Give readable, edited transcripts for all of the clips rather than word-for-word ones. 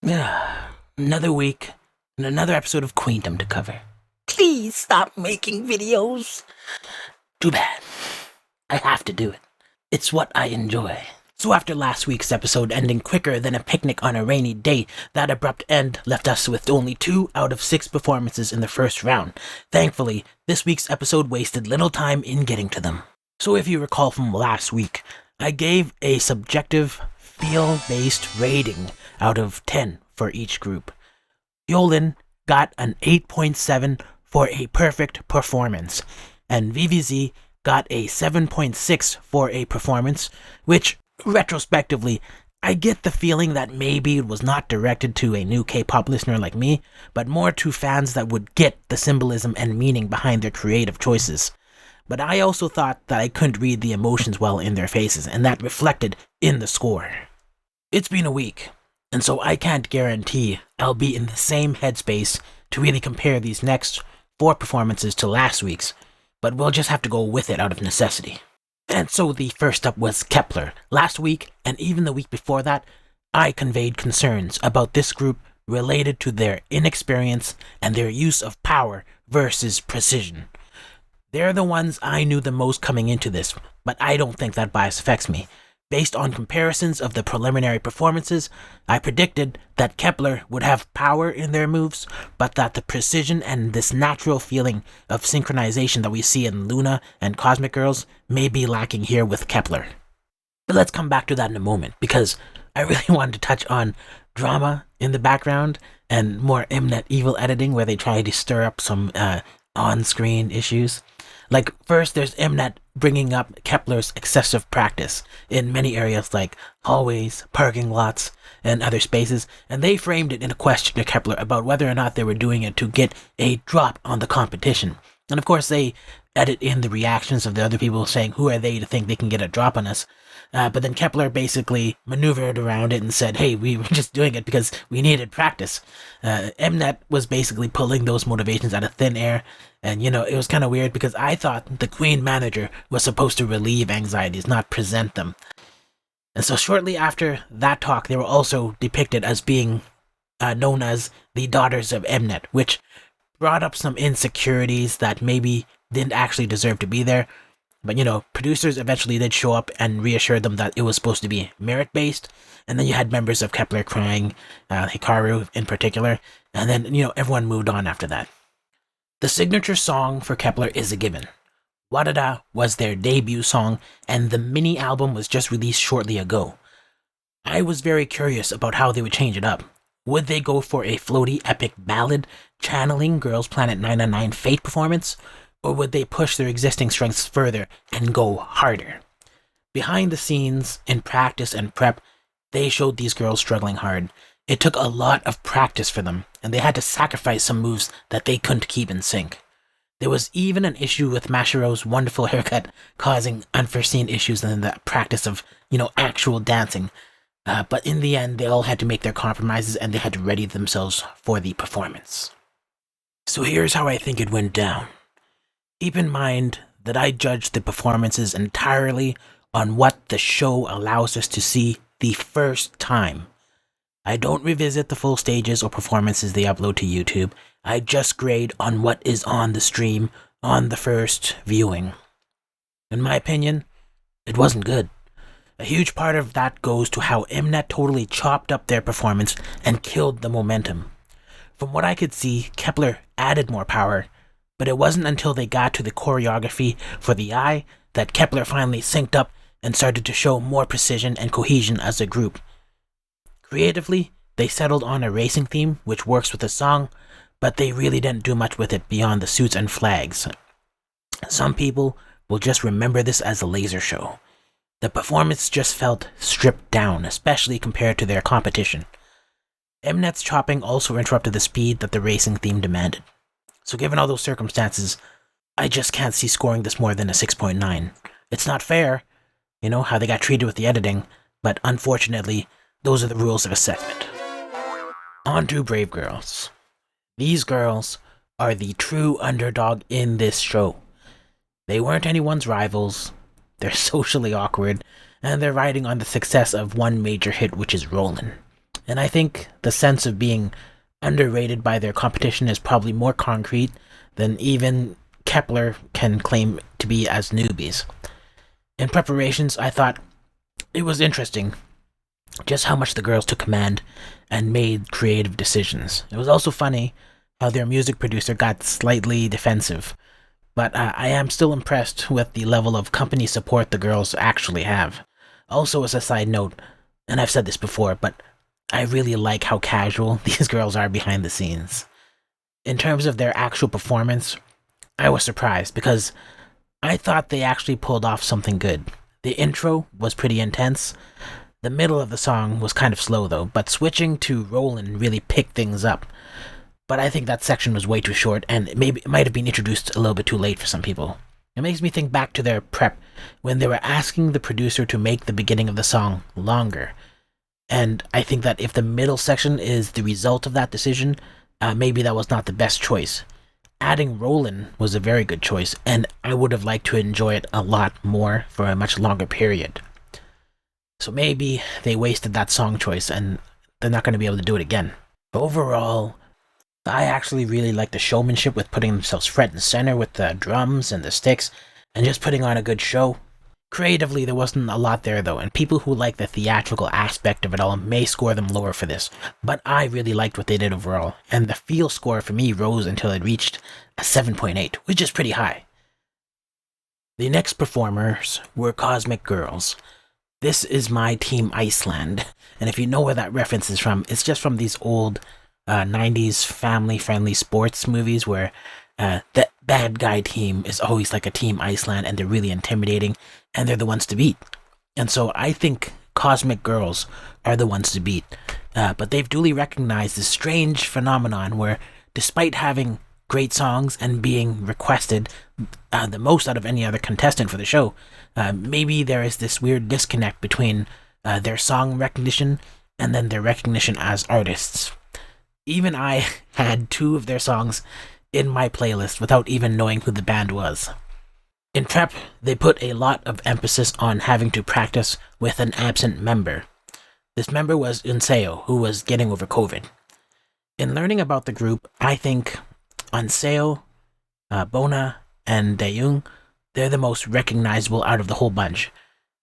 Another week and another episode of Queendom to cover. Please stop making videos. Too bad. I have to do it. It's what I enjoy. So after last week's episode ending quicker than a picnic on a rainy day, that abrupt end left us with only 2 out of 6 performances in the first round. Thankfully, this week's episode wasted little time in getting to them. So if you recall from last week, I gave a subjective, feel-based rating out of 10 for each group. Yolin got an 8.7 for a perfect performance, and VVZ got a 7.6 for a performance, which, retrospectively, I get the feeling that maybe it was not directed to a new K-pop listener like me, but more to fans that would get the symbolism and meaning behind their creative choices. But I also thought that I couldn't read the emotions well in their faces, and that reflected in the score. It's been a week, and so I can't guarantee I'll be in the same headspace to really compare these next 4 performances to last week's, but we'll just have to go with it out of necessity. And so the first up was Kepler. Last week, and even the week before that, I conveyed concerns about this group related to their inexperience and their use of power versus precision. They're the ones I knew the most coming into this, but I don't think that bias affects me. Based on comparisons of the preliminary performances, I predicted that Kepler would have power in their moves, but that the precision and this natural feeling of synchronization that we see in LOONA and Cosmic Girls may be lacking here with Kepler. But let's come back to that in a moment, because I really wanted to touch on drama in the background and more Mnet evil editing where they try to stir up some on-screen issues. Like, first there's Mnet bringing up Kepler's excessive practice in many areas like hallways, parking lots, and other spaces, and they framed it in a question to Kepler about whether or not they were doing it to get a drop on the competition. And of course they edit in the reactions of the other people saying, who are they to think they can get a drop on us? But then Kepler basically maneuvered around it and said, hey, we were just doing it because we needed practice. Mnet was basically pulling those motivations out of thin air. And, it was kind of weird because I thought the Queen manager was supposed to relieve anxieties, not present them. And so shortly after that talk, they were also depicted as being known as the daughters of Mnet, which brought up some insecurities that maybe didn't actually deserve to be there. But, producers eventually did show up and reassured them that it was supposed to be merit-based. And then you had members of Kepler crying, Hikaru in particular. And then, everyone moved on after that. The signature song for Kepler is a given. Wadada was their debut song, and the mini-album was just released shortly ago. I was very curious about how they would change it up. Would they go for a floaty epic ballad, channeling Girls Planet 999 Fate performance? Or would they push their existing strengths further and go harder? Behind the scenes, in practice and prep, they showed these girls struggling hard. It took a lot of practice for them, and they had to sacrifice some moves that they couldn't keep in sync. There was even an issue with Mashiro's wonderful haircut causing unforeseen issues in the practice of, actual dancing. But in the end, they all had to make their compromises and they had to ready themselves for the performance. So here's how I think it went down. Keep in mind that I judge the performances entirely on what the show allows us to see the first time. I don't revisit the full stages or performances they upload to YouTube. I just grade on what is on the stream on the first viewing. In my opinion, it wasn't good. A huge part of that goes to how Mnet totally chopped up their performance and killed the momentum. From what I could see, Kepler added more power, but it wasn't until they got to the choreography for the eye that Kepler finally synced up and started to show more precision and cohesion as a group. Creatively, they settled on a racing theme, which works with the song, but they really didn't do much with it beyond the suits and flags. Some people will just remember this as a laser show. The performance just felt stripped down, especially compared to their competition. Mnet's chopping also interrupted the speed that the racing theme demanded. So given all those circumstances, I just can't see scoring this more than a 6.9. It's not fair, how they got treated with the editing, but unfortunately, those are the rules of assessment. On to Brave Girls. These girls are the true underdog in this show. They weren't anyone's rivals, they're socially awkward, and they're riding on the success of one major hit, which is Rollin'. And I think the sense of being underrated by their competition is probably more concrete than even Kepler can claim to be as newbies. In preparations, I thought it was interesting just how much the girls took command and made creative decisions. It was also funny how their music producer got slightly defensive, but I am still impressed with the level of company support the girls actually have. Also, as a side note, and I've said this before, but I really like how casual these girls are behind the scenes. In terms of their actual performance, I was surprised because I thought they actually pulled off something good. The intro was pretty intense. The middle of the song was kind of slow though, but switching to Rollin' really picked things up. But I think that section was way too short, and it might have been introduced a little bit too late for some people. It makes me think back to their prep when they were asking the producer to make the beginning of the song longer. And I think that if the middle section is the result of that decision, maybe that was not the best choice. Adding Rollin' was a very good choice, and I would have liked to enjoy it a lot more for a much longer period. So maybe they wasted that song choice, and they're not going to be able to do it again. Overall, I actually really like the showmanship with putting themselves front and center with the drums and the sticks, and just putting on a good show. Creatively, there wasn't a lot there though, and people who like the theatrical aspect of it all may score them lower for this, but I really liked what they did overall, and the feel score for me rose until it reached a 7.8, which is pretty high. The next performers were Cosmic Girls. This is my team Iceland, and if you know where that reference is from, it's just from these old 90s family-friendly sports movies where the bad guy team is always like a team Iceland, and they're really intimidating, and they're the ones to beat. And so I think Cosmic Girls are the ones to beat. But they've duly recognized this strange phenomenon where, despite having great songs and being requested the most out of any other contestant for the show, maybe there is this weird disconnect between their song recognition and then their recognition as artists. Even I had 2 of their songs in my playlist without even knowing who the band was. In prep, they put a lot of emphasis on having to practice with an absent member. This member was Unseo, who was getting over COVID. In learning about the group, I think Unseo, Bona, and Daeyoung, they're the most recognizable out of the whole bunch,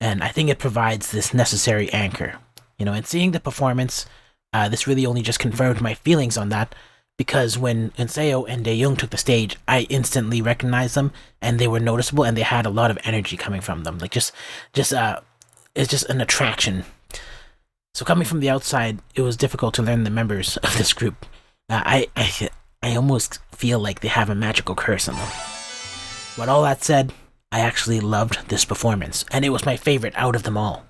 and I think it provides this necessary anchor. In seeing the performance, this really only just confirmed my feelings on that, because when Unseo and Daeyoung took the stage, I instantly recognized them, and they were noticeable, and they had a lot of energy coming from them. It's just an attraction. So coming from the outside, it was difficult to learn the members of this group. I almost feel like they have a magical curse on them. But all that said, I actually loved this performance, and it was my favorite out of them all.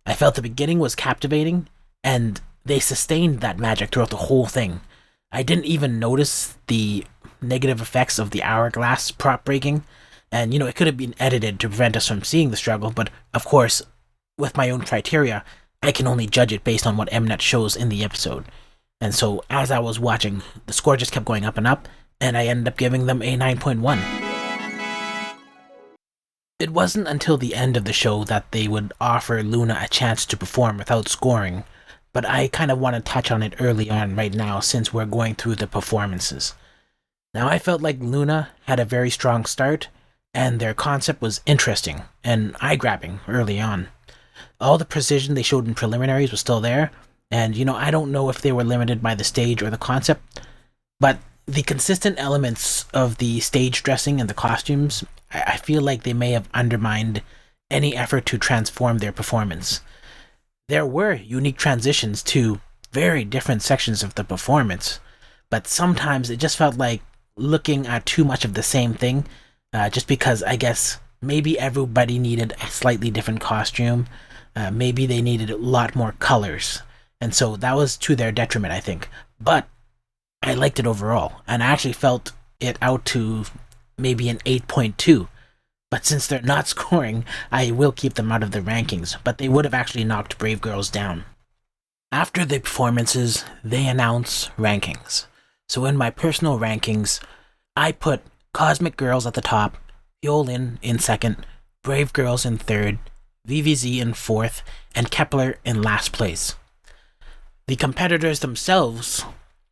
I felt the beginning was captivating, and they sustained that magic throughout the whole thing. I didn't even notice the negative effects of the hourglass prop breaking, and it could have been edited to prevent us from seeing the struggle, but of course, with my own criteria, I can only judge it based on what Mnet shows in the episode. And so, as I was watching, the score just kept going up and up, and I ended up giving them a 9.1. It wasn't until the end of the show that they would offer LOONA a chance to perform without scoring, but I kind of want to touch on it early on right now since we're going through the performances. Now, I felt like LOONA had a very strong start, and their concept was interesting and eye-grabbing early on. All the precision they showed in preliminaries was still there, and I don't know if they were limited by the stage or the concept, but the consistent elements of the stage dressing and the costumes, I feel like they may have undermined any effort to transform their performance. There were unique transitions to very different sections of the performance, but sometimes it just felt like looking at too much of the same thing, just because I guess maybe everybody needed a slightly different costume, maybe they needed a lot more colors, and so that was to their detriment, I think. But I liked it overall, and I actually felt it out to maybe an 8.2. But since they're not scoring, I will keep them out of the rankings, but they would have actually knocked Brave Girls down. After the performances, they announce rankings. So in my personal rankings, I put Cosmic Girls at the top, Hyolyn in second, Brave Girls in third, VVZ in fourth, and Kepler in last place. The competitors themselves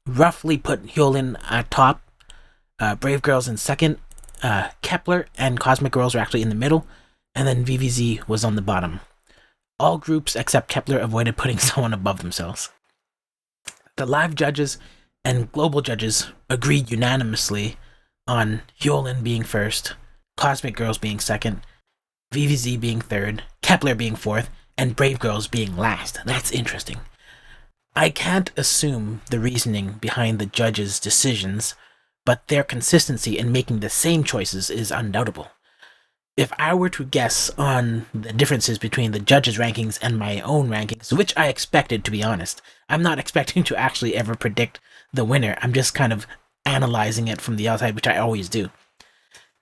roughly put Hyolyn at top, Brave Girls in second, Kepler and Cosmic Girls were actually in the middle, and then VVZ was on the bottom. All groups except Kepler avoided putting someone above themselves. The live judges and global judges agreed unanimously on Hyolyn being first, Cosmic Girls being second, VVZ being third, Kepler being fourth, and Brave Girls being last. That's interesting. I can't assume the reasoning behind the judges' decisions, but their consistency in making the same choices is undoubtable. If I were to guess on the differences between the judges' rankings and my own rankings, which I expected, to be honest, I'm not expecting to actually ever predict the winner. I'm just kind of analyzing it from the outside, which I always do.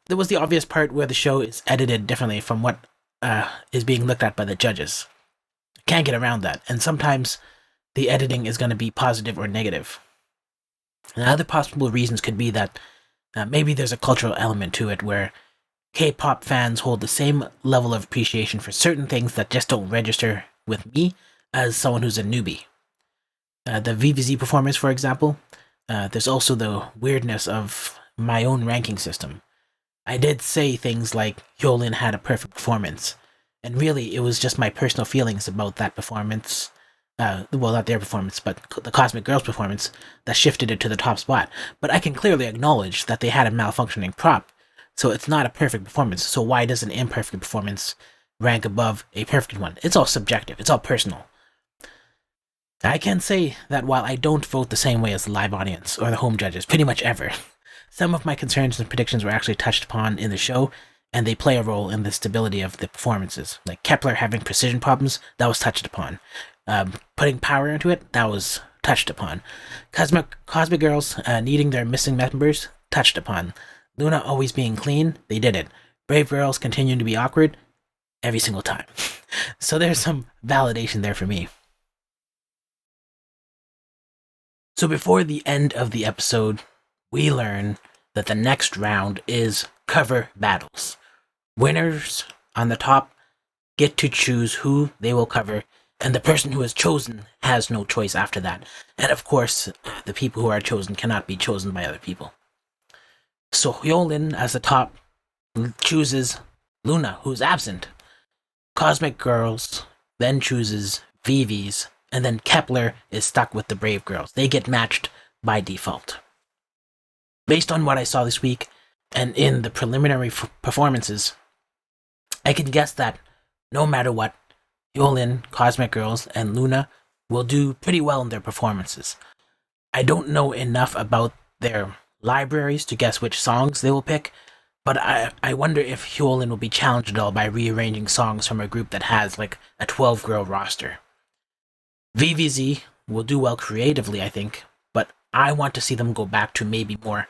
There was the obvious part where the show is edited differently from what is being looked at by the judges. Can't get around that, and sometimes the editing is going to be positive or negative. And other possible reasons could be that maybe there's a cultural element to it where K-pop fans hold the same level of appreciation for certain things that just don't register with me as someone who's a newbie. The VVZ performance, for example, there's also the weirdness of my own ranking system. I did say things like Hyolyn had a perfect performance, and really it was just my personal feelings about that performance, well, not their performance, but the Cosmic Girls performance that shifted it to the top spot. But I can clearly acknowledge that they had a malfunctioning prop, so it's not a perfect performance. So why does an imperfect performance rank above a perfect one? It's all subjective. It's all personal. I can say that while I don't vote the same way as the live audience or the home judges pretty much ever, some of my concerns and predictions were actually touched upon in the show, and they play a role in the stability of the performances. Like Kepler having precision problems, that was touched upon. Putting power into it, that was touched upon. Cosmic Girls needing their missing members, touched upon. LOONA always being clean, they did it. Brave Girls continuing to be awkward, every single time. So there's some validation there for me. So before the end of the episode, we learn that the next round is cover battles. Winners on the top get to choose who they will cover, and the person who is chosen has no choice after that. And of course, the people who are chosen cannot be chosen by other people. So Hyolyn, as the top, chooses LOONA, who's absent. Cosmic Girls then chooses VV's, and then Kepler is stuck with the Brave Girls. They get matched by default. Based on what I saw this week, and in the preliminary performances, I can guess that no matter what, Hyolyn, Cosmic Girls, and LOONA will do pretty well in their performances. I don't know enough about their libraries to guess which songs they will pick, but I wonder if Hyolyn will be challenged at all by rearranging songs from a group that has like a 12-girl roster. VVZ will do well creatively, I think, but I want to see them go back to maybe more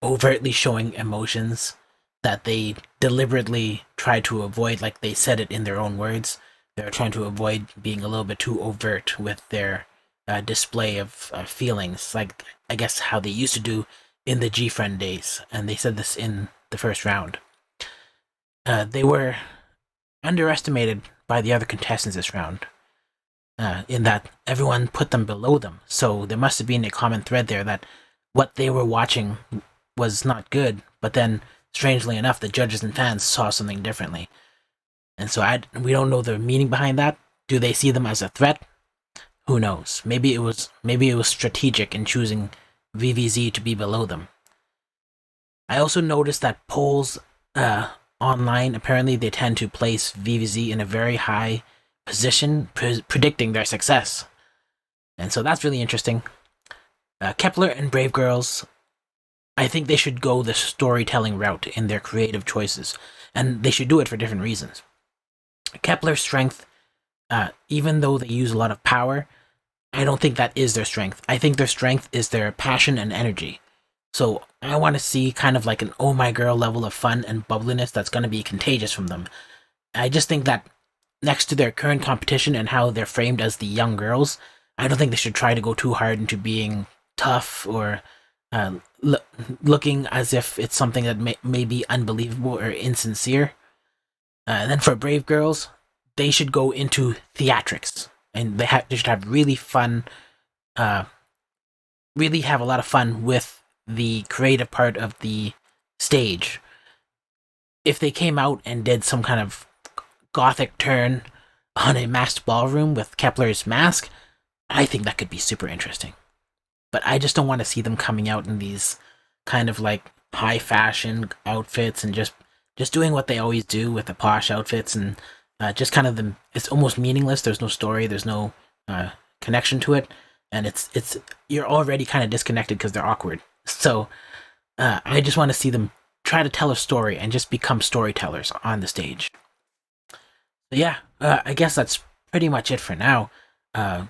overtly showing emotions that they deliberately try to avoid, like they said it in their own words. They're trying to avoid being a little bit too overt with their display of feelings, like I guess how they used to do in the G-Friend days, and they said this in the first round. They were underestimated by the other contestants this round, in that everyone put them below them, so there must have been a common thread there that what they were watching was not good, but then, strangely enough, the judges and fans saw something differently. And so we don't know the meaning behind that. Do they see them as a threat? Who knows? Maybe it was strategic in choosing VVZ to be below them. I also noticed that polls online, apparently they tend to place VVZ in a very high position, predicting their success. And so that's really interesting. Kepler and Brave Girls, I think they should go the storytelling route in their creative choices, and they should do it for different reasons. Kepler's strength, even though they use a lot of power, I don't think that is their strength. I think their strength is their passion and energy. So I want to see kind of like an oh my girl level of fun and bubbliness that's going to be contagious from them. I just think that next to their current competition and how they're framed as the young girls, I don't think they should try to go too hard into being tough or looking as if it's something that may be unbelievable or insincere. And then for Brave Girls, they should go into theatrics, and they should have really fun really have a lot of fun with the creative part of the stage. If they came out and did some kind of gothic turn on a masked ballroom with Kepler's mask, I think that could be super interesting. But I just don't want to see them coming out in these kind of like high fashion outfits and just doing what they always do with the posh outfits and just kind of them. It's almost meaningless. There's no story. There's no connection to it, and it's you're already kind of disconnected because they're awkward. So I just want to see them try to tell a story and just become storytellers on the stage. So yeah, I guess that's pretty much it for now. I'm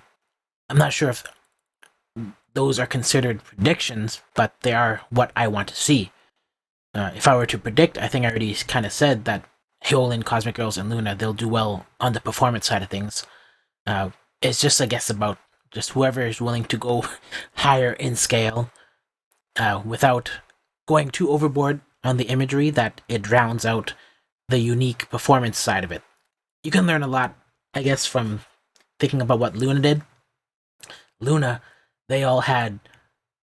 not sure if those are considered predictions, but they are what I want to see. If I were to predict, I think I already kind of said that Hyolyn, Cosmic Girls, and LOONA, they'll do well on the performance side of things. It's just, I guess, about just whoever is willing to go higher in scale without going too overboard on the imagery that it drowns out the unique performance side of it. You can learn a lot, I guess, from thinking about what LOONA did. LOONA, they all had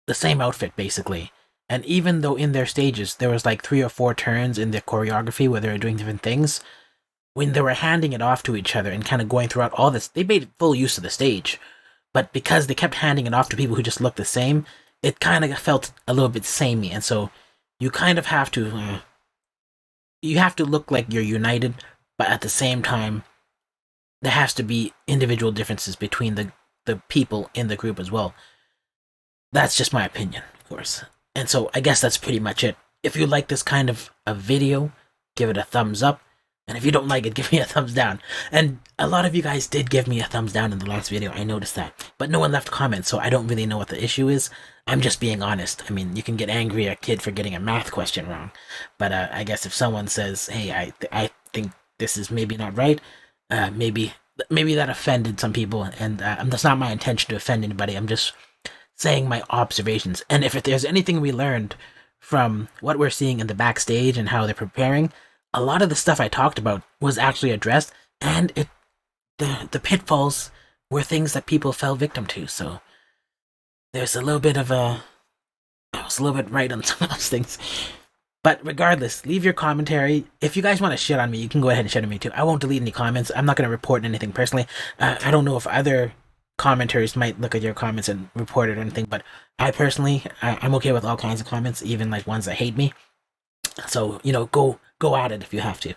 the same outfit, basically. And even though in their stages there was like 3 or 4 turns in their choreography where they were doing different things, when they were handing it off to each other and kind of going throughout all this, they made full use of the stage. But because they kept handing it off to people who just looked the same, it kind of felt a little bit samey. And so you kind of have to, you have to look like you're united, but at the same time, there has to be individual differences between the people in the group as well. That's just my opinion, of course. And so I guess that's pretty much it. If you like this kind of a video, give it a thumbs up. And if you don't like it, give me a thumbs down. And a lot of you guys did give me a thumbs down in the last video. I noticed that. But no one left comments, so I don't really know what the issue is. I'm just being honest. I mean, you can get angry at a kid for getting a math question wrong. But I guess if someone says, hey, I think this is maybe not right, maybe that offended some people. And that's not my intention to offend anybody. I'm just saying my observations. And if there's anything we learned from what we're seeing in the backstage and how they're preparing, a lot of the stuff I talked about was actually addressed, and the pitfalls were things that people fell victim to. So there's a little bit of I was a little bit right on some of those things. But regardless, leave your commentary. If you guys want to shit on me, you can go ahead and shit on me too. I won't delete any comments. I'm not going to report anything personally. I don't know if other commenters might look at your comments and report it or anything, but I personally, I'm okay with all kinds of comments, even like ones that hate me. So, go at it if you have to.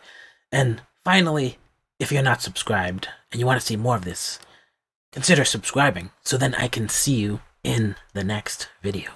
And finally, if you're not subscribed and you want to see more of this, consider subscribing so then I can see you in the next video.